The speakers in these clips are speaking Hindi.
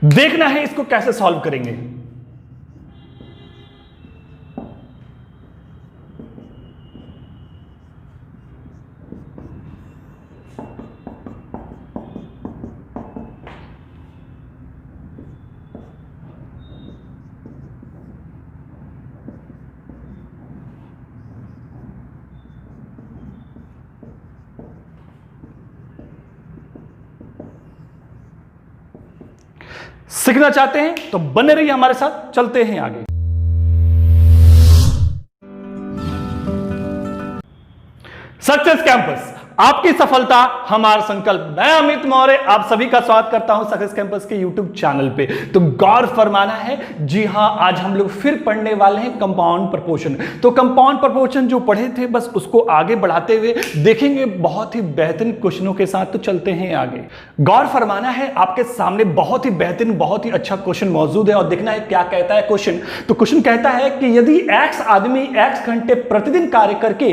देखना है इसको कैसे सॉल्व करेंगे। सीखना चाहते हैं तो बने रहिए हमारे साथ, चलते हैं आगे। सक्सेस कैंपस, आपकी सफलता हमारा संकल्प। मैं अमित मौर्य आप सभी का स्वागत करता हूं सक्सेस कैंपस के यूट्यूब चैनल पे। तो गौर फरमाना है, जी हां, आज हम लोग फिर पढ़ने वाले हैं कंपाउंड प्रपोर्शन। तो कंपाउंड प्रपोर्शन जो पढ़े थे बस उसको आगे बढ़ाते हुए देखेंगे बहुत ही बेहतरीन क्वेश्चनों के साथ। तो चलते हैं आगे। गौर फरमाना है, आपके सामने बहुत ही बेहतरीन बहुत ही अच्छा क्वेश्चन मौजूद है और देखना है क्या कहता है क्वेश्चन। तो क्वेश्चन कहता है कि यदि x आदमी x घंटे प्रतिदिन कार्य करके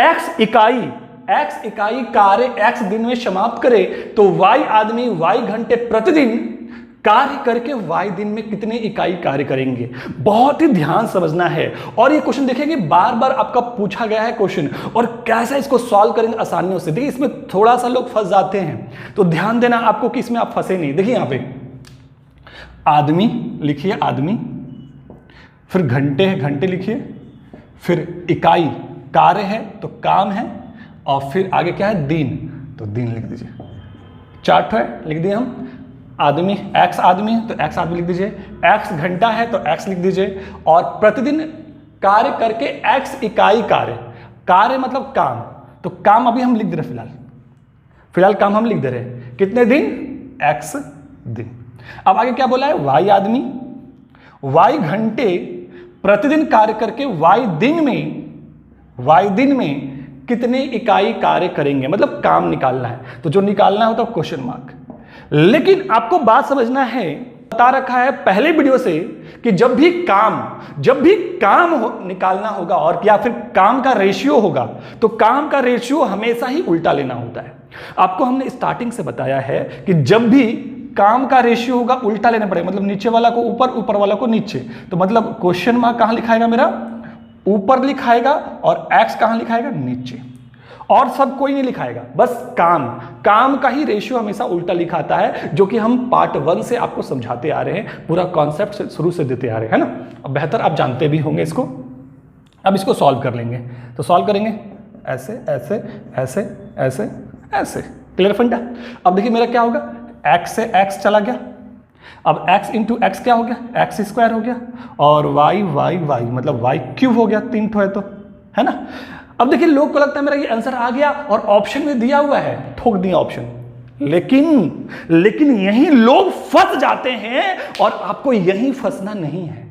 x इकाई कार्य x दिन में समाप्त करे तो y आदमी y घंटे प्रतिदिन कार्य करके y दिन में कितने इकाई कार्य करेंगे। बहुत ही ध्यान समझना है और ये क्वेश्चन देखेंगे बार बार आपका पूछा गया है क्वेश्चन और कैसे इसको सॉल्व करेंगे आसानियों से। देखिए इसमें थोड़ा सा लोग फंस जाते हैं, तो ध्यान देना आपको कि इसमें आप फंसे नहीं। देखिए यहां पे आदमी लिखिए, आदमी, फिर घंटे है, घंटे लिखिए, फिर इकाई कार्य है तो काम है, और फिर आगे क्या है, दिन, तो दिन लिख दीजिए। चार्ट है, लिख दिए हम। आदमी x आदमी है तो x आदमी लिख दीजिए, x घंटा है तो x लिख दीजिए, और प्रतिदिन कार्य करके x इकाई कार्य, कार्य मतलब काम, तो काम अभी हम लिख दे रहे हैं, फिलहाल काम हम लिख दे रहे हैं। कितने दिन, x दिन। अब आगे क्या बोला है, y आदमी, y घंटे प्रतिदिन कार्य करके y दिन में कितने इकाई कार्य करेंगे, मतलब काम निकालना है। तो जो निकालना होता है क्वेश्चन मार्क। लेकिन आपको बात समझना है, बता रखा है पहले वीडियो से कि जब भी काम निकालना होगा और या फिर काम का रेशियो होगा तो काम का रेशियो हमेशा ही उल्टा लेना होता है। आपको हमने स्टार्टिंग से बताया है कि जब भी काम का रेशियो होगा उल्टा लेना पड़ेगा, मतलब नीचे वाला को ऊपर, ऊपर वाला को नीचे। तो मतलब क्वेश्चन मार्क कहां लिखाएगा मेरा, ऊपर लिखाएगा, और x कहां लिखाएगा, नीचे, और सब कोई नहीं लिखाएगा, बस काम का ही रेशियो हमेशा उल्टा लिखाता है, जो कि हम पार्ट 1 से आपको समझाते आ रहे हैं, पूरा कॉन्सेप्ट शुरू से देते आ रहे हैं, है ना। अब बेहतर आप जानते भी होंगे इसको। अब इसको सॉल्व कर लेंगे, तो सॉल्व करेंगे ऐसे ऐसे ऐसे ऐसे ऐसे, क्लियर फंडा। अब देखिए मेरा क्या होगा, x से x चला गया, अब x इंटू एक्स क्या हो गया, एक्स स्क्वायर हो गया, और y मतलब y क्यूब हो गया, 3 ठो है तो, है ना। अब देखिए लोग को लगता है मेरा ये आंसर आ गया और ऑप्शन में दिया हुआ है, ठोक दिया ऑप्शन। लेकिन यही लोग फंस जाते हैं और आपको यही फंसना नहीं है,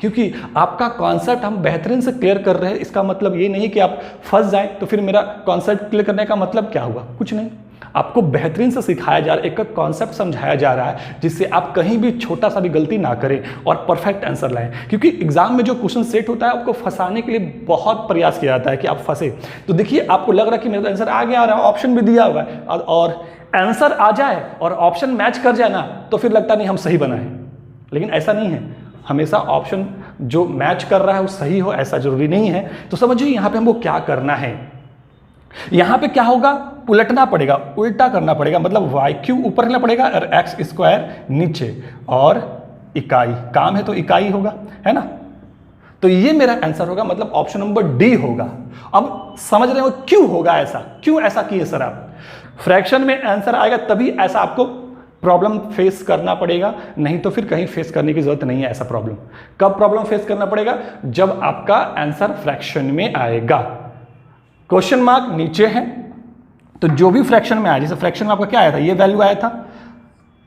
क्योंकि आपका कॉन्सेप्ट हम बेहतरीन से क्लियर कर रहे हैं। इसका मतलब ये नहीं कि आप फंस जाएं, तो फिर मेरा कॉन्सेप्ट क्लियर करने का मतलब क्या हुआ, कुछ नहीं। आपको बेहतरीन से सिखाया जा रहा है, एक कॉन्सेप्ट समझाया जा रहा है, जिससे आप कहीं भी छोटा सा भी गलती ना करें और परफेक्ट आंसर लाएं। क्योंकि एग्जाम में जो क्वेश्चन सेट होता है आपको फंसाने के लिए बहुत प्रयास किया जाता है कि आप फंसे। तो देखिए आपको लग रहा है कि मेरा आंसर आ गया और ऑप्शन भी दिया हुआ है, और आंसर आ जाए और ऑप्शन मैच कर जाए ना, तो फिर लगता नहीं हम सही बनाए। लेकिन ऐसा नहीं है, हमेशा ऑप्शन जो मैच कर रहा है वो सही हो ऐसा जरूरी नहीं है। तो समझिए यहाँ पे हमको क्या करना है, यहां पे क्या होगा, उलटना पड़ेगा, उल्टा करना पड़ेगा, मतलब y क्यूब ऊपर रखना पड़ेगा और x स्क्वायर नीचे, और इकाई, काम है तो इकाई होगा, है ना। तो ये मेरा आंसर होगा, मतलब ऑप्शन नंबर डी होगा। अब समझ रहे हो क्यों होगा ऐसा, क्यों ऐसा किए सर आप। फ्रैक्शन में आंसर आएगा तभी ऐसा आपको प्रॉब्लम फेस करना पड़ेगा, नहीं तो फिर कहीं फेस करने की जरूरत नहीं है ऐसा प्रॉब्लम। कब प्रॉब्लम फेस करना पड़ेगा, जब आपका आंसर फ्रैक्शन में आएगा। क्वेश्चन मार्क नीचे है तो जो भी फ्रैक्शन में आया, जैसे फ्रैक्शन में आपका क्या आया था, ये वैल्यू आया था,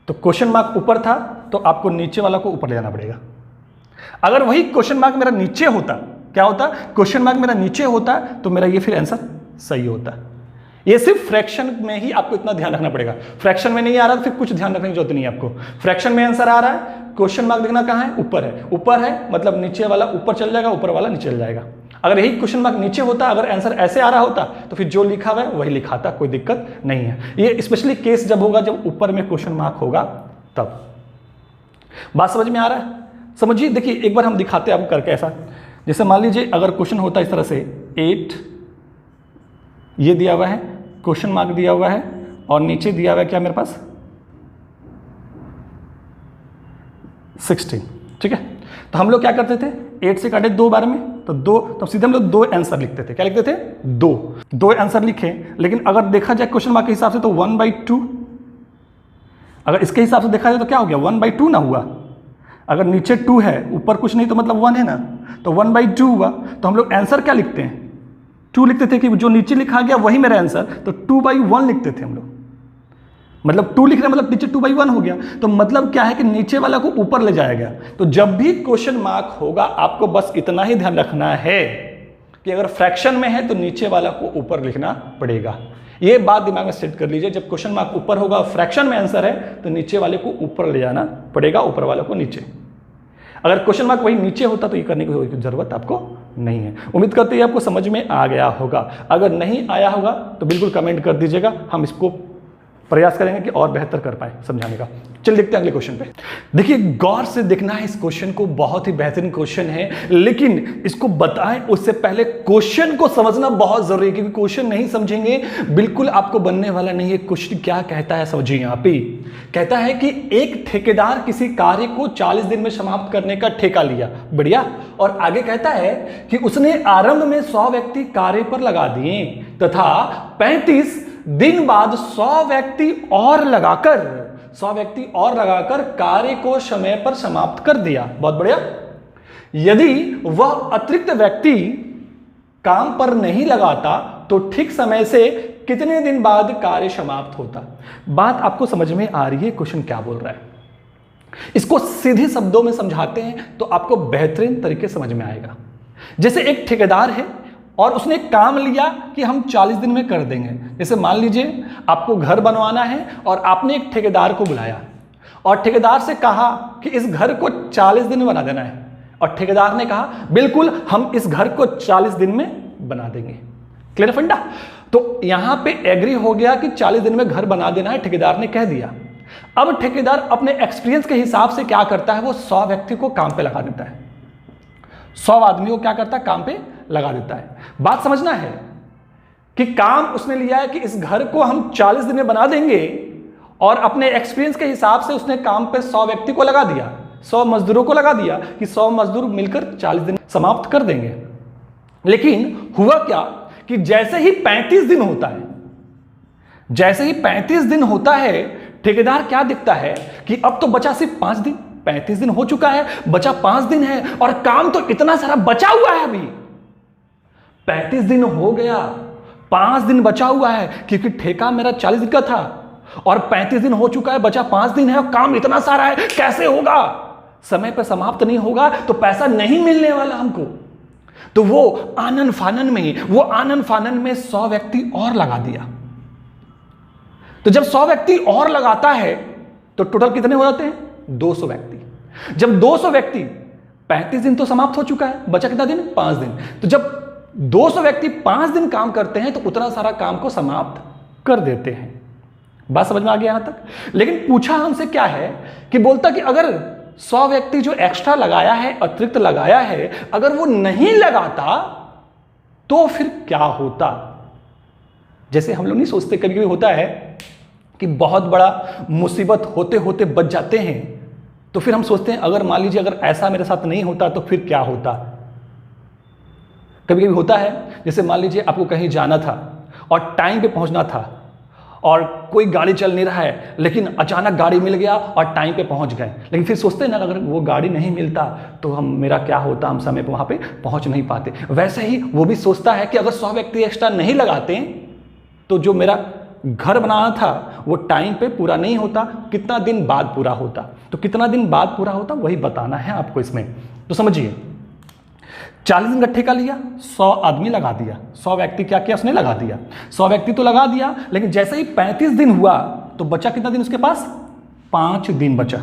तो क्वेश्चन मार्क ऊपर था तो आपको नीचे वाला को ऊपर ले जाना पड़ेगा। अगर वही क्वेश्चन मार्क मेरा नीचे होता, क्या होता, क्वेश्चन मार्क मेरा नीचे होता तो मेरा ये फिर आंसर सही होता। ये सिर्फ फ्रैक्शन में ही आपको इतना ध्यान रखना पड़ेगा। फ्रैक्शन में नहीं आ रहा तो फिर कुछ ध्यान रखने की जरूरत नहीं है आपको। फ्रैक्शन में आंसर आ रहा है, क्वेश्चन मार्क देखना कहाँ है, ऊपर है, ऊपर है मतलब नीचे वाला ऊपर चल जाएगा, ऊपर वाला नीचे चल जाएगा। अगर यही क्वेश्चन मार्क नीचे होता, अगर आंसर ऐसे आ रहा होता तो फिर जो लिखा हुआ है वही लिखाता, कोई दिक्कत नहीं है। ये स्पेशली केस जब होगा जब ऊपर में क्वेश्चन मार्क होगा तब। बात समझ में आ रहा है? समझिए, देखिए एक बार हम दिखाते हैं आपको करके ऐसा। जैसे मान लीजिए अगर क्वेश्चन होता है इस तरह से 8 ये दिया हुआ है, क्वेश्चन मार्क दिया हुआ है और नीचे दिया हुआ है क्या मेरे पास 16, ठीक है। तो हम लोग क्या करते थे, 8 से काटे 2 बार में तो 2, तो सीधे हम लोग 2 आंसर लिखते थे। क्या लिखते थे? 2 आंसर लिखे। लेकिन अगर देखा जाए क्वेश्चन मार्क के हिसाब से तो 1/2, अगर इसके हिसाब से देखा जाए तो क्या हो गया 1/2 ना हुआ। अगर नीचे 2 है ऊपर कुछ नहीं तो मतलब 1 है ना, तो 1/2 हुआ। तो हम लोग आंसर क्या लिखते हैं 2 लिखते थे कि जो नीचे लिखा गया वही मेरा आंसर, तो 2/1 लिखते थे हम लोग। मतलब 2 लिख रहे हैं मतलब नीचे 2/1 हो गया। तो मतलब क्या है कि नीचे वाला को ऊपर ले जाया गया। तो जब भी क्वेश्चन मार्क होगा आपको बस इतना ही ध्यान रखना है कि अगर फ्रैक्शन में है तो नीचे वाला को ऊपर लिखना पड़ेगा। ये बात दिमाग में सेट कर लीजिए, जब क्वेश्चन मार्क ऊपर होगा फ्रैक्शन में आंसर है तो नीचे वाले को ऊपर ले जाना पड़ेगा, ऊपर वाले को नीचे। अगर क्वेश्चन मार्क वही नीचे होता तो ये करने की जरूरत आपको नहीं है। उम्मीद करते हैं आपको समझ में आ गया होगा। अगर नहीं आया होगा तो बिल्कुल कमेंट कर दीजिएगा, हम इसको प्रयास करेंगे कि और बेहतर कर पाए समझाने का। चलिए देखते हैं अगले क्वेश्चन पे। देखिए गौर से देखना है इस क्वेश्चन को, बहुत ही बेहतरीन क्वेश्चन है, लेकिन इसको बताएं उससे पहले क्वेश्चन को समझना बहुत जरूरी है, क्योंकि क्वेश्चन नहीं समझेंगे बिल्कुल आपको बनने वाला नहीं है। क्वेश्चन क्या कहता है समझिए। यहाँ पे कहता है कि एक ठेकेदार किसी कार्य को 40 दिन में समाप्त करने का ठेका लिया, बढ़िया। और आगे कहता है कि उसने आरंभ में 100 व्यक्ति कार्य पर लगा दिए तथा 35 दिन बाद 100 व्यक्ति और लगाकर कार्य को समय पर समाप्त कर दिया। बहुत बढ़िया। यदि वह अतिरिक्त व्यक्ति काम पर नहीं लगाता तो ठीक समय से कितने दिन बाद कार्य समाप्त होता। बात आपको समझ में आ रही है क्वेश्चन क्या बोल रहा है? इसको सीधे शब्दों में समझाते हैं तो आपको बेहतरीन तरीके समझ में आएगा। जैसे एक ठेकेदार है और उसने काम लिया कि हम 40 दिन में कर देंगे। जैसे मान लीजिए आपको घर बनवाना है और आपने एक ठेकेदार को बुलाया और ठेकेदार से कहा कि इस घर को 40 दिन में बना देना है, और ठेकेदार ने कहा बिल्कुल हम इस घर को 40 दिन में बना देंगे। क्लियर फंडा? तो यहां पे एग्री हो गया कि 40 दिन में घर बना देना है, ठेकेदार ने कह दिया। अब ठेकेदार अपने एक्सपीरियंस के हिसाब से क्या करता है, वो 100 व्यक्ति को काम पे लगा देता है, 100 आदमी को क्या करता है काम पे लगा देता है। बात समझना है कि काम उसने लिया है कि इस घर को हम 40 दिन में बना देंगे, और अपने एक्सपीरियंस के हिसाब से उसने काम पे 100 व्यक्ति को लगा दिया, 100 मजदूरों को लगा दिया कि 100 मजदूर मिलकर 40 दिन समाप्त कर देंगे। लेकिन हुआ क्या कि जैसे ही 35 दिन होता है ठेकेदार क्या दिखता है कि अब तो बचा सिर्फ 5 दिन। 35 दिन हो चुका है, बचा 5 दिन है और काम तो इतना सारा बचा हुआ है। अभी 35 दिन हो गया, 5 दिन बचा हुआ है, क्योंकि ठेका मेरा 40 दिन का था और 35 दिन हो चुका है, बचा 5 दिन है और काम इतना सारा है, कैसे होगा? समय पर समाप्त नहीं होगा तो पैसा नहीं मिलने वाला हमको। तो वो आनन फानन में 100 व्यक्ति और लगा दिया। तो जब 100 व्यक्ति और लगाता है तो टोटल कितने हो जाते हैं? 200 व्यक्ति। जब 200 व्यक्ति, 35 दिन तो समाप्त हो चुका है, बचा कितना दिन? 5 दिन। तो जब 200 व्यक्ति 5 दिन काम करते हैं तो उतना सारा काम को समाप्त कर देते हैं। बात समझ में आ गया यहां तक? लेकिन पूछा हमसे क्या है कि बोलता कि अगर 100 व्यक्ति जो एक्स्ट्रा लगाया है, अतिरिक्त लगाया है, अगर वो नहीं लगाता तो फिर क्या होता? जैसे हम लोग नहीं सोचते, कभी कभी होता है कि बहुत बड़ा मुसीबत होते होते बच जाते हैं, तो फिर हम सोचते हैं अगर मान लीजिए अगर ऐसा मेरे साथ नहीं होता तो फिर क्या होता। कभी कभी होता है, जैसे मान लीजिए आपको कहीं जाना था और टाइम पे पहुंचना था और कोई गाड़ी चल नहीं रहा है, लेकिन अचानक गाड़ी मिल गया और टाइम पे पहुंच गए। लेकिन फिर सोचते हैं ना अगर वो गाड़ी नहीं मिलता तो मेरा क्या होता, हम समय पे वहां पे पहुंच नहीं पाते। वैसे ही वो भी सोचता है कि अगर 100 व्यक्ति एक्स्ट्रा नहीं लगाते तो जो मेरा घर बनाना था वो टाइम पे पूरा नहीं होता, कितना दिन बाद पूरा होता। तो कितना दिन बाद पूरा होता वही बताना है आपको इसमें। तो समझिए 40 दिन का ठेका लिया, 100 आदमी लगा दिया, 100 व्यक्ति क्या किया उसने लगा दिया, 100 व्यक्ति तो लगा दिया। लेकिन जैसे ही 35 दिन हुआ तो बचा कितना दिन उसके पास? 5 दिन बचा।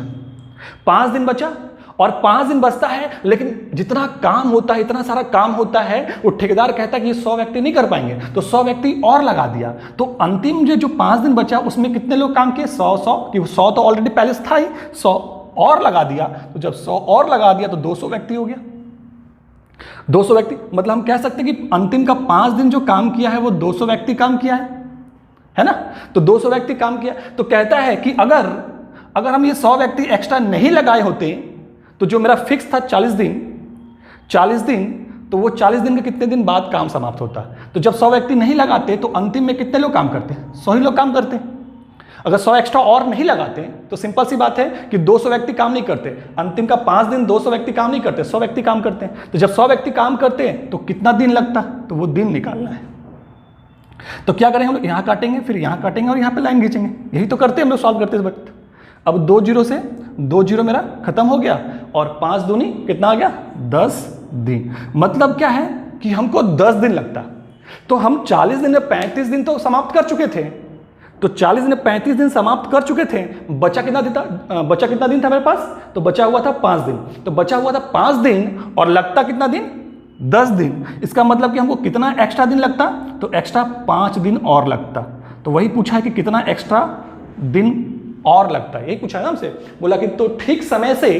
5 दिन बचा और 5 दिन बचता है, लेकिन जितना काम होता है, इतना सारा काम होता है, वो ठेकेदार कहता है कि ये 100 व्यक्ति नहीं कर पाएंगे, तो 100 व्यक्ति और लगा दिया। तो अंतिम जो 5 दिन बचा उसमें कितने लोग काम किए? 100 कि 100 तो ऑलरेडी पहले से था ही, 100 और लगा दिया, तो जब 100 और लगा दिया तो 200 व्यक्ति हो गया। 200 व्यक्ति मतलब हम कह सकते हैं कि अंतिम का 5 दिन जो काम किया है वो 200 व्यक्ति काम किया है ना। तो 200 व्यक्ति काम किया, तो कहता है कि अगर हम ये 100 व्यक्ति एक्स्ट्रा नहीं लगाए होते तो जो मेरा फिक्स था 40 दिन, तो वो 40 दिन के कितने दिन बाद काम समाप्त होता। तो जब 100 व्यक्ति नहीं लगाते तो अंतिम में कितने लोग काम करते हैं? 100 ही लोग काम करते हैं। अगर 100 एक्स्ट्रा और नहीं लगाते तो सिंपल सी बात है कि 200 व्यक्ति काम नहीं करते। अंतिम का 5 दिन 200 व्यक्ति काम नहीं करते, 100 व्यक्ति काम करते हैं। तो जब 100 व्यक्ति काम करते हैं तो कितना दिन लगता, तो वो दिन निकालना है। तो क्या करें हम लोग, यहाँ काटेंगे, फिर यहाँ काटेंगे और यहाँ पे लाइन खींचेंगे। यही तो करते हैं हम लोग सॉल्व करते इस वक्त। अब 2 जीरो से 2 जीरो मेरा खत्म हो गया और 5 दूनी कितना आ गया? 10 दिन। मतलब क्या है कि हमको 10 दिन लगता, तो हम 40 दिन में 35 दिन तो समाप्त कर चुके थे। तो 40 दिन में 35 दिन समाप्त कर चुके थे। बचा कितना दिन था मेरे पास? तो बचा हुआ था 5 दिन। तो बचा हुआ था 5 दिन और लगता कितना दिन? 10 दिन। इसका मतलब कि हमको कितना एक्स्ट्रा दिन लगता? तो एक्स्ट्रा 5 दिन और लगता। तो वही पूछा है कि कितना एक्स्ट्रा दिन और लगता है, यही पूछा है ना हमसे। बोला कि तो ठीक समय से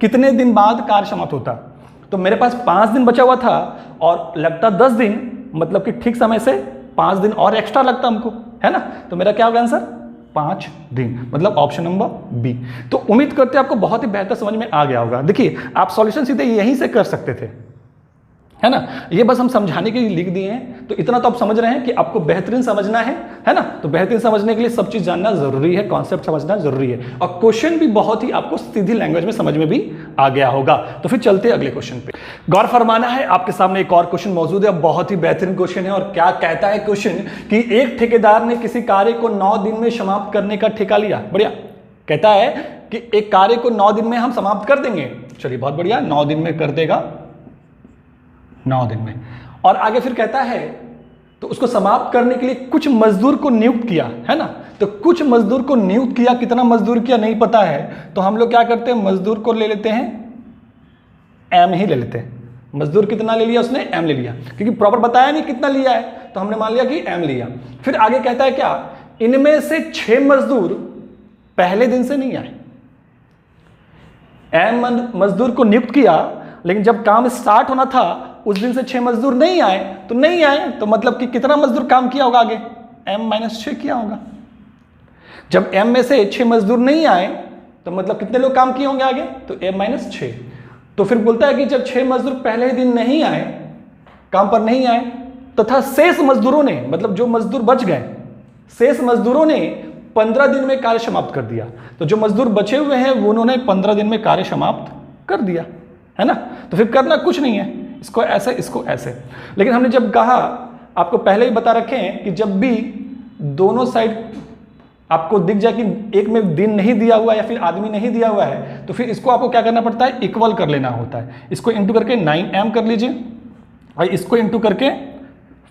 कितने दिन बाद कार्य समाप्त होता। तो मेरे पास 5 दिन बचा हुआ था और लगता 10 दिन, मतलब कि ठीक समय से 5 दिन और एक्स्ट्रा लगता हमको, है ना। तो मेरा क्या होगा आंसर? 5 दिन, मतलब ऑप्शन नंबर बी। तो उम्मीद करते हैं आपको बहुत ही बेहतर समझ में आ गया होगा। देखिए आप सॉल्यूशन सीधे यहीं से कर सकते थे, है ना। ये बस हम समझाने के लिए लिख दिए हैं। तो इतना तो आप समझ रहे हैं कि आपको बेहतरीन समझना है ना। तो बेहतरीन समझने के लिए सब चीज जानना जरूरी है, कॉन्सेप्ट समझना जरूरी है, और क्वेश्चन भी बहुत ही आपको सीधी लैंग्वेज में समझ में भी आ गया होगा। तो फिर चलते हैं अगले क्वेश्चन पे। गौर फरमाना है, आपके सामने एक और क्वेश्चन मौजूद है, बहुत ही बेहतरीन क्वेश्चन है। और क्या कहता है क्वेश्चन कि एक ठेकेदार ने किसी कार्य को 9 दिन में समाप्त करने का ठेका लिया। बढ़िया, कहता है कि एक कार्य को 9 दिन में हम समाप्त कर देंगे। चलिए बहुत बढ़िया, 9 दिन में कर देगा, 9 दिन में। और आगे फिर कहता है तो उसको समाप्त करने के लिए कुछ मजदूर को नियुक्त किया, है ना। तो कुछ मजदूर को नियुक्त किया, कितना मजदूर किया नहीं पता है, तो हम लोग क्या करते हैं, मजदूर को ले लेते हैं एम ही ले लेते हैं। मजदूर कितना ले लिया उसने? एम ले लिया, क्योंकि प्रॉपर बताया नहीं कितना लिया है, तो हमने मान लिया कि एम लिया। फिर आगे कहता है क्या, इनमें से 6 मजदूर पहले दिन से नहीं आए। एम मजदूर को नियुक्त किया, लेकिन जब काम स्टार्ट होना था उस दिन से 6 मजदूर नहीं आए, तो नहीं आए तो मतलब कि कितना मजदूर काम किया होगा आगे? m-6 किया होगा। जब m में से 6 मजदूर नहीं आए तो मतलब कितने लोग काम किए होंगे आगे? तो m-6। तो फिर बोलता है कि जब 6 मजदूर पहले ही दिन नहीं आए, काम पर नहीं आए, तथा शेष मजदूरों ने, मतलब जो मजदूर बच गए, शेष मजदूरों ने 15 दिन में कार्य समाप्त कर दिया। तो जो मजदूर बचे हुए हैं वो उन्होंने 15 दिन में कार्य समाप्त कर दिया, है ना। तो फिर करना कुछ नहीं है, इसको ऐसे इसको ऐसे। लेकिन हमने जब कहा, आपको पहले ही बता रखे हैं कि जब भी दोनों साइड आपको दिख जाए कि एक में दिन नहीं दिया हुआ या फिर आदमी नहीं दिया हुआ है, तो फिर इसको आपको क्या करना पड़ता है? इक्वल कर लेना होता है। इसको इंटू करके 9m कर लीजिए और इसको इंटू करके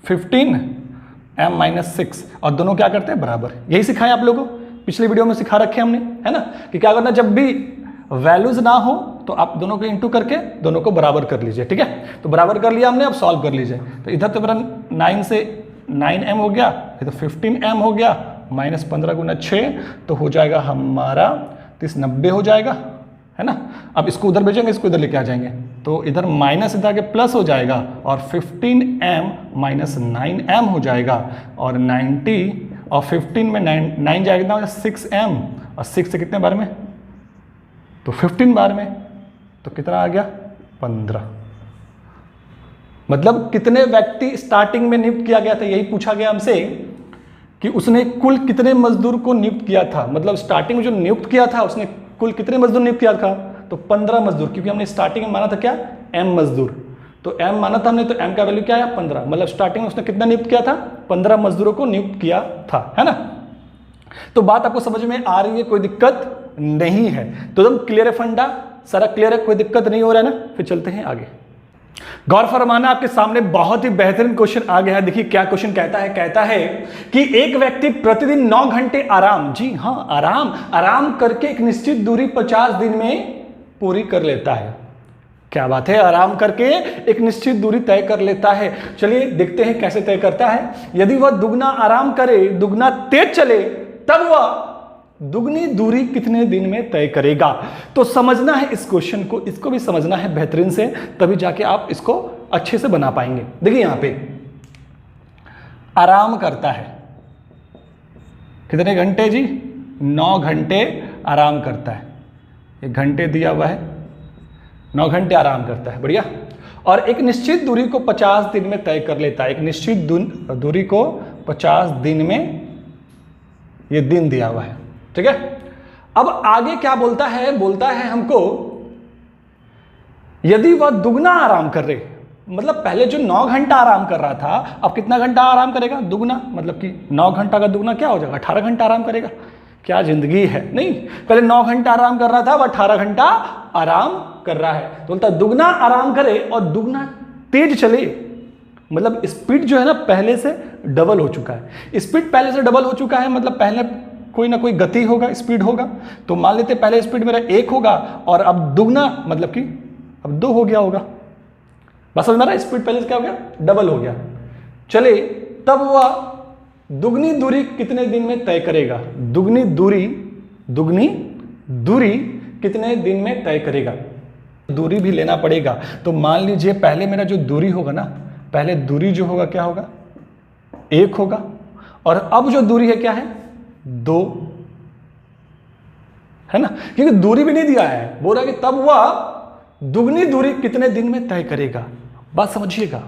15m-6, और दोनों क्या करते हैं? बराबर। यही सिखाया आप लोगों को, पिछले वीडियो में सिखा रखे हमने, है ना, कि क्या करना, जब भी वैल्यूज ना हो तो आप दोनों को इंटू करके दोनों को बराबर कर लीजिए। ठीक है, तो बराबर कर लिया हमने, अब सॉल्व कर लीजिए। तो इधर तो मेरा 9 से 9m हो गया, इधर 15m हो गया, -15 गुना 6 तो हो जाएगा हमारा 30-90 हो जाएगा, है ना। अब इसको उधर भेजेंगे, इसको इधर लेके आ जाएंगे, तो इधर माइनस इधर आके प्लस हो जाएगा और 15m - 9m हो जाएगा, और 90 और 15 में 9 जाएगा 6m, और 6 से कितने बार में? तो 15 बार में, तो कितना आ गया? 15। मतलब कितने व्यक्ति स्टार्टिंग में नियुक्त किया गया था, यही पूछा गया हमसे कि उसने कुल कितने मजदूर को नियुक्त किया था। मतलब स्टार्टिंग में जो नियुक्त किया था उसने कुल कितने मजदूर नियुक्त किया था? तो 15 मजदूर, क्योंकि हमने स्टार्टिंग में माना था क्या? m मजदूर। तो m माना था हमने, तो m का वैल्यू क्या है? 15। मतलब स्टार्टिंग में उसने कितना नियुक्त किया था? 15 मजदूरों को नियुक्त किया था, है ना। तो बात आपको समझ में आ रही है, कोई दिक्कत नहीं है, तो एकदम क्लियर है, फंडा सारा क्लियर है, कोई दिक्कत नहीं हो रहा है ना। फिर चलते हैं आगे। गौर फरमाना, आपके सामने बहुत ही बेहतरीन क्वेश्चन आ गया है। देखिए क्या क्वेश्चन कहता है। कहता है कि एक व्यक्ति प्रतिदिन 9 घंटे आराम, जी हाँ आराम करके एक निश्चित दूरी 50 दिन में पूरी कर लेता है। क्या बात है, आराम करके एक निश्चित दूरी तय कर लेता है। चलिए देखते हैं कैसे तय करता है। यदि वह दुगना आराम करे, दुगना तेज चले, तब वह दुगनी दूरी कितने दिन में तय करेगा। तो समझना है इस क्वेश्चन को, इसको भी समझना है बेहतरीन से, तभी जाके आप इसको अच्छे से बना पाएंगे। देखिए यहां पे आराम करता है कितने घंटे जी, 9 घंटे आराम करता है। एक घंटे दिया हुआ है, 9 घंटे आराम करता है, बढ़िया। और एक निश्चित दूरी को 50 दिन में तय कर लेता है। एक निश्चित दूरी को 50 दिन में ये दिन दिया हुआ है, ठीक है। अब आगे क्या बोलता है, बोलता है हमको यदि वह दुगना आराम कर रहे, मतलब पहले जो 9 घंटा आराम कर रहा था, अब कितना घंटा आराम करेगा, दुगना, मतलब कि 9 घंटा का दुगना क्या हो जाएगा, 18 घंटा आराम करेगा। क्या जिंदगी है, नहीं, पहले 9 घंटा आराम कर रहा था, वह 18 घंटा आराम कर रहा है। तो बोलता दुगना आराम करे और दुगना तेज चले, मतलब स्पीड जो है ना पहले से डबल हो चुका है। स्पीड पहले से डबल हो चुका है, मतलब पहले कोई ना कोई गति होगा, स्पीड होगा। तो मान लेते पहले स्पीड मेरा 1 होगा और अब दुगना मतलब कि अब 2 हो गया होगा। बस समझ में आ रहा है, स्पीड पहले से क्या हो गया, डबल हो गया। चले तब वह दुगनी दूरी कितने दिन में तय करेगा, दुगनी दूरी कितने दिन में तय करेगा। दूरी भी लेना पड़ेगा। तो मान लीजिए पहले मेरा जो दूरी होगा ना, पहले दूरी जो होगा क्या होगा, 1 होगा, और अब जो दूरी है क्या है, 2 है ना, क्योंकि दूरी भी नहीं दिया है। बोल रहा है कि तब वह दुगनी दूरी कितने दिन में तय करेगा। बात समझिएगा,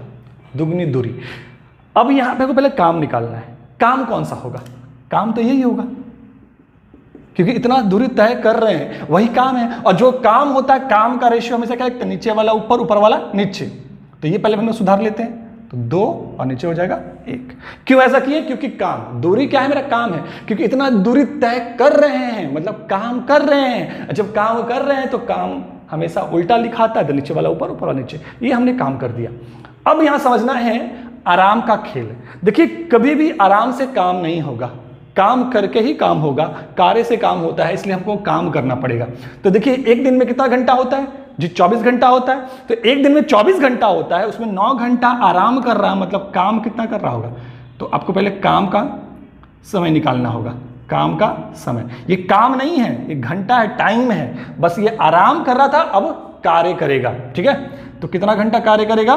दुगनी दूरी। अब यहां पे को पहले काम निकालना है। काम कौन सा होगा, काम तो यही होगा, क्योंकि इतना दूरी तय कर रहे हैं, वही काम है। और जो काम होता है, काम का रेशियो हमेशा क्या है, नीचे वाला ऊपर, ऊपर वाला नीचे। तो ये पहले हम लोग सुधार लेते हैं, तो 2 और नीचे हो जाएगा 1। क्यों ऐसा किए, क्योंकि काम, दूरी क्या है, मेरा काम है, क्योंकि इतना दूरी तय कर रहे हैं, मतलब काम कर रहे हैं। जब काम कर रहे हैं तो काम हमेशा उल्टा लिखाता है, तो नीचे वाला ऊपर, ऊपर वाला नीचे। ये हमने काम कर दिया। अब यहां समझना है आराम का खेल। देखिए कभी भी आराम से काम नहीं होगा, काम करके ही काम होगा। कार्य से काम होता है, इसलिए हमको काम करना पड़ेगा। तो देखिए एक दिन में कितना घंटा होता है जी, 24 घंटा होता है। तो एक दिन में 24 घंटा होता है, उसमें 9 घंटा आराम कर रहा है, मतलब काम कितना कर रहा होगा। तो आपको पहले काम का समय निकालना होगा। काम का समय, ये काम नहीं है, ये घंटा है, टाइम है। बस ये आराम कर रहा था, अब कार्य करेगा, ठीक है। तो कितना घंटा कार्य करेगा,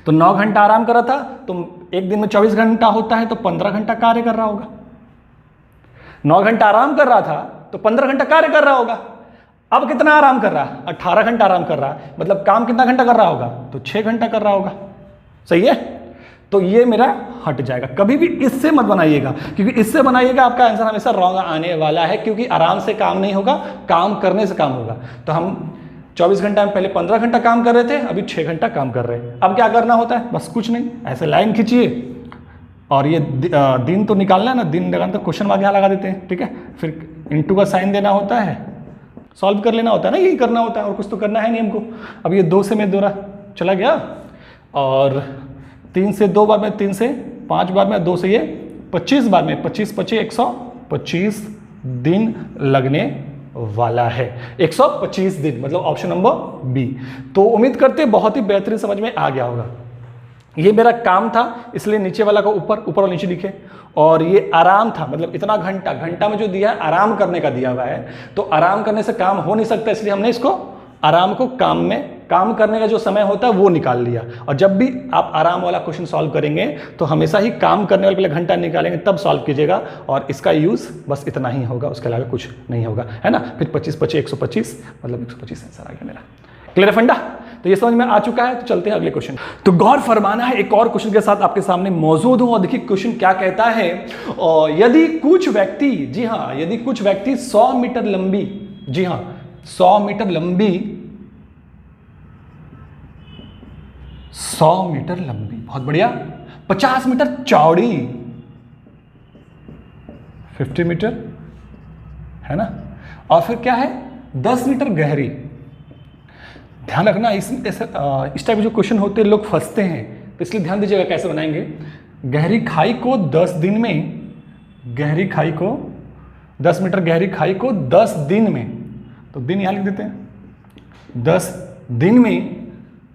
तो 9 घंटा आराम कर रहा था, तो एक दिन में 24 घंटा होता है, तो 15 घंटा कार्य कर रहा होगा। 9 घंटा आराम कर रहा था, तो 15 घंटा कार्य कर रहा होगा। अब कितना आराम कर रहा है, 18 घंटा आराम कर रहा है, मतलब काम कितना घंटा कर रहा होगा, तो 6 घंटा कर रहा होगा। सही है, तो ये मेरा हट जाएगा। कभी भी इससे मत बनाइएगा, क्योंकि इससे बनाइएगा आपका आंसर हमेशा रॉन्ग आने वाला है, क्योंकि आराम से काम नहीं होगा, काम करने से काम होगा। तो हम 24 घंटा में पहले 15 घंटा काम कर रहे थे, अभी 6 घंटा काम कर रहे हैं। अब क्या करना होता है, बस कुछ नहीं, ऐसे लाइन खींचिए और ये दिन तो निकालना है ना, दिन लगाना तो क्वेश्चन मार्क यहाँ लगा देते हैं, ठीक है। फिर इंटू का साइन देना होता है, सॉल्व कर लेना होता है ना, यही करना होता है, और कुछ तो करना है नहीं हमको। अब ये 2 से में 2 चला गया, और 3 से 2 बार में, 3 से 5 बार में, 2 से ये 25 बार में, 25 25 125 दिन लगने वाला है। 125 दिन, मतलब ऑप्शन नंबर बी। तो उम्मीद करते हैं बहुत ही बेहतरीन समझ में आ गया होगा। ये मेरा काम था, इसलिए नीचे वाला को ऊपर, ऊपर और नीचे लिखे। और ये आराम था, मतलब इतना घंटा, घंटा में जो दिया है आराम करने का दिया हुआ है, तो आराम करने से काम हो नहीं सकता, इसलिए हमने इसको आराम को काम में, काम करने का जो समय होता है वो निकाल लिया। और जब भी आप आराम वाला क्वेश्चन सॉल्व करेंगे तो हमेशा ही काम करने वाले पहले घंटा निकालेंगे, तब सॉल्व कीजिएगा। और इसका यूज बस इतना ही होगा, उसके अलावा कुछ नहीं होगा, है ना। फिर 25 25 125, मतलब 125 आंसर आ गया मेरा। क्लियर है फंडा, तो ये समझ में आ चुका है। तो चलते हैं अगले क्वेश्चन। तो गौर फरमाना है, एक और क्वेश्चन के साथ आपके सामने मौजूद हूं। और देखिए क्वेश्चन क्या कहता है, और यदि कुछ व्यक्ति, जी हाँ, यदि कुछ व्यक्ति 100 मीटर लंबी, जी हाँ 100 मीटर लंबी, 100 मीटर लंबी, बहुत बढ़िया, 50 मीटर चौड़ी, 50 मीटर, है ना, और फिर क्या है 10 मीटर गहरी। ध्यान रखना, इस टाइप के जो क्वेश्चन होते हैं लोग फंसते हैं, तो इसलिए ध्यान दीजिएगा कैसे बनाएंगे। गहरी खाई को 10 दिन में, गहरी खाई को 10 मीटर गहरी खाई को 10 दिन में, तो दिन यहां लिख देते हैं, 10 दिन में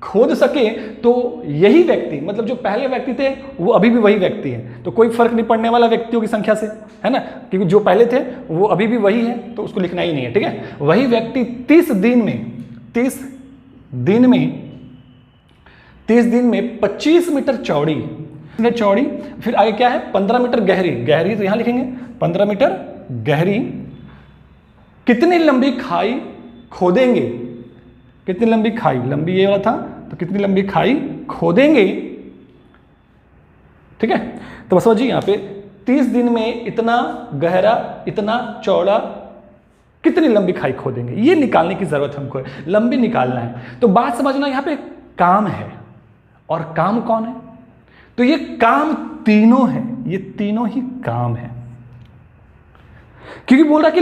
खोद सके तो यही व्यक्ति, मतलब जो पहले व्यक्ति थे वो अभी भी वही व्यक्ति है, तो कोई फर्क नहीं पड़ने वाला व्यक्तियों की संख्या से, है ना, क्योंकि जो पहले थे वो अभी भी वही है, तो उसको लिखना ही नहीं है, ठीक है। वही व्यक्ति 30 दिन में 25 मीटर चौड़ी, फिर आगे क्या है 15 मीटर गहरी, तो यहां लिखेंगे 15 मीटर गहरी कितनी लंबी खाई खोदेंगे, कितनी लंबी खाई, लंबी ये वाला था, तो कितनी लंबी खाई खोदेंगे, ठीक है। तो बस समझिए यहां पे 30 दिन में इतना गहरा इतना चौड़ा कितनी लंबी खाई खोदेंगे, ये निकालने की जरूरत हमको है, लंबी निकालना है। तो बात समझना, यहां पे काम है, और काम कौन है, तो ये काम तीनों है, ये तीनों ही काम है, क्योंकि बोल रहा कि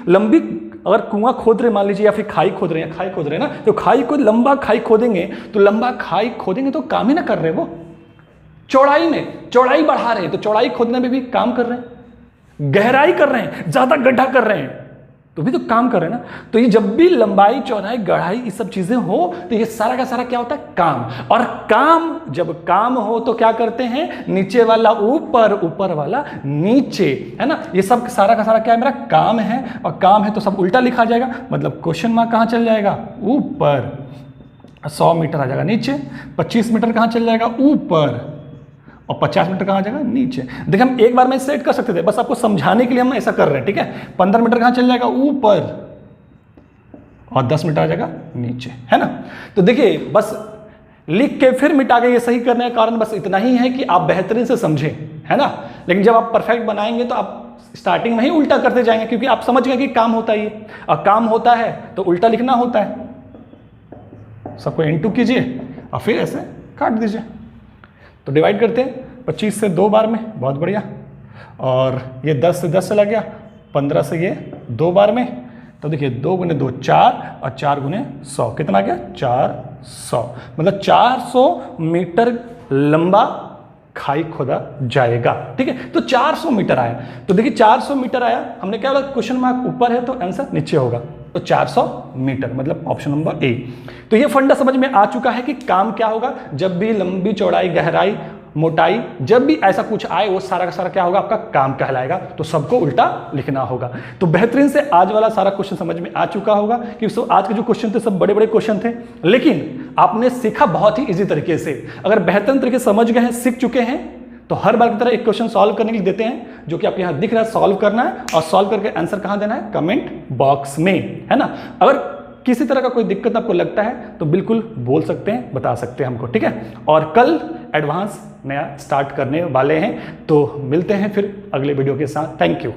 लंबी अगर कुआं खोद रहे मान लीजिए, या फिर खाई खोद रहे हैं ना, तो खाई को लंबा खाई खोदेंगे, तो लंबा खाई खोदेंगे तो काम ही ना कर रहे, वो चौड़ाई बढ़ा रहे हैं, तो चौड़ाई खोदने में भी काम कर रहे हैं, गहराई कर रहे हैं, ज्यादा गड्ढा कर रहे हैं, तो भी तो काम कर रहे हैं ना। तो ये जब भी लंबाई चौड़ाई गहराई ये सब चीजें हो, तो ये सारा का सारा क्या होता है, काम। और काम जब काम हो तो क्या करते हैं, नीचे वाला ऊपर, ऊपर वाला नीचे, है ना, ये सब सारा का सारा क्या है, मेरा काम है, और काम है तो सब उल्टा लिखा जाएगा, मतलब क्वेश्चन मार्क कहां चल जाएगा, ऊपर, 100 मीटर आ जाएगा नीचे, 25 मीटर कहां चल जाएगा, ऊपर, और 50 मीटर कहां जाएगा, नीचे। देखिए हम एक बार में सेट कर सकते थे, बस आपको समझाने के लिए हम ऐसा कर रहे हैं, ठीक है। 15 मीटर कहां चल जाएगा, ऊपर, और 10 मीटर आ जाएगा नीचे, है ना। तो देखिए बस लिख के फिर मिटा के, ये सही करने का कारण बस इतना ही है कि आप बेहतरीन से समझें, है ना। लेकिन जब आप परफेक्ट बनाएंगे तो आप स्टार्टिंग में ही उल्टा करते जाएंगे, क्योंकि आप समझ गए कि काम होता ही है, और काम होता है तो उल्टा लिखना होता है। सबको इनटू कीजिए और फिर ऐसे काट दीजिए। तो डिवाइड करते हैं 25 से 2 बार में, बहुत बढ़िया, और ये 10 से 10 चला गया, 15 से ये 2 बार में, तो देखिए 2 गुने 2 4, और 4 गुने 100 कितना आ गया, 400, मतलब 400 मीटर लंबा खाई खोदा जाएगा, ठीक है। तो 400 मीटर आया, तो देखिए 400 मीटर आया, हमने क्या बोला, क्वेश्चन मार्क ऊपर है तो आंसर नीचे होगा, तो 400 मीटर मतलब ऑप्शन नंबर ए। तो ये फंडा समझ में आ चुका है कि काम क्या होगा, जब भी लंबी चौड़ाई गहराई मोटाई जब भी ऐसा कुछ आए वो सारा का सारा क्या होगा, आपका काम कहलाएगा, तो सबको उल्टा लिखना होगा। तो बेहतरीन से आज वाला सारा क्वेश्चन समझ में आ चुका होगा कि आज के जो क्वेश्चन थे सब बड़े बड़े क्वेश्चन थे, लेकिन आपने सीखा बहुत ही इजी तरीके से। अगर बेहतरीन तरीके से समझ गए हैं, सीख चुके हैं, तो हर बार की तरह एक क्वेश्चन सॉल्व करने के लिए देते हैं, जो कि आपके यहां दिख रहा है, सॉल्व करना है, और सॉल्व करके आंसर कहां देना है, कमेंट बॉक्स में, है ना। अगर किसी तरह का कोई दिक्कत आपको लगता है तो बिल्कुल बोल सकते हैं, बता सकते हैं हमको, ठीक है। और कल एडवांस नया स्टार्ट करने वाले हैं, तो मिलते हैं फिर अगले वीडियो के साथ। Thank you.